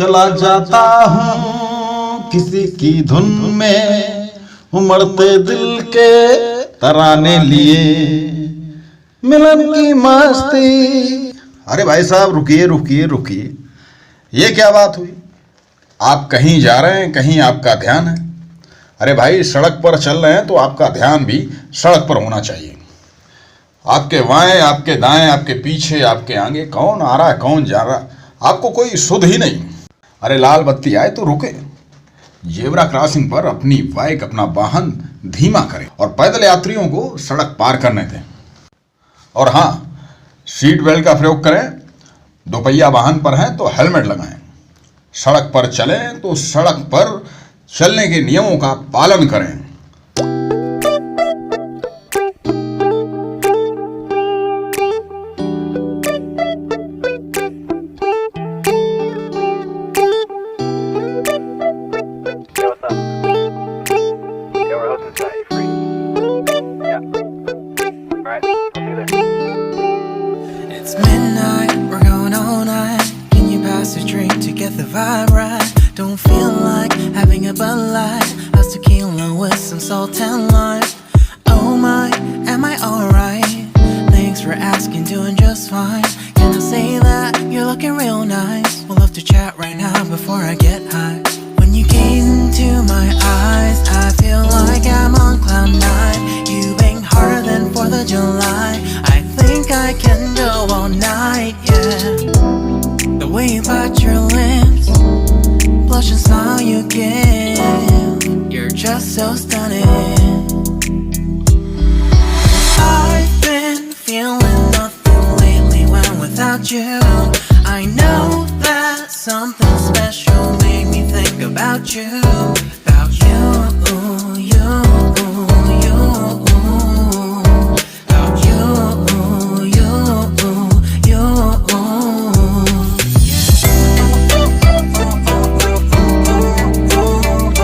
चला जाता हूँ किसी की धुन में, उमड़ते दिल के तराने लिए, मिलन की मस्ती। अरे भाई साहब रुकिए रुकिए रुकिए, ये क्या बात हुई? आप कहीं जा रहे हैं, कहीं आपका ध्यान है। अरे भाई सड़क पर चल रहे हैं तो आपका ध्यान भी सड़क पर होना चाहिए। आपके बाएं, आपके दाएं, आपके पीछे, आपके आगे कौन आ रहा है, कौन जा रहा है, आपको कोई सुध ही नहीं। अरे लाल बत्ती आए तो रुके, जेब्रा क्रॉसिंग पर अपनी बाइक, अपना वाहन धीमा करें और पैदल यात्रियों को सड़क पार करने दें। और हाँ, सीट बेल्ट का प्रयोग करें। दोपहिया वाहन पर हैं तो हेलमेट लगाएं। सड़क पर चलें तो सड़क पर चलने के नियमों का पालन करें। It's midnight, we're going all night. Can you pass a drink to get the vibe right? Don't feel like having a Bud Light. How's tequila with some salt and lime? Oh my, am I alright? Thanks for asking, doing just fine. Can I say that you're looking real nice? We'll love to chat right now before I get high. When you gaze into my eyes, I feel like I'm on cloud nine. You bang harder than 4th of July. I think I can go all night, yeah. The way you bite your lips, blush and smile you give, you're just so stunning. I've been feeling nothing lately when without you. I know that something special made me think about you.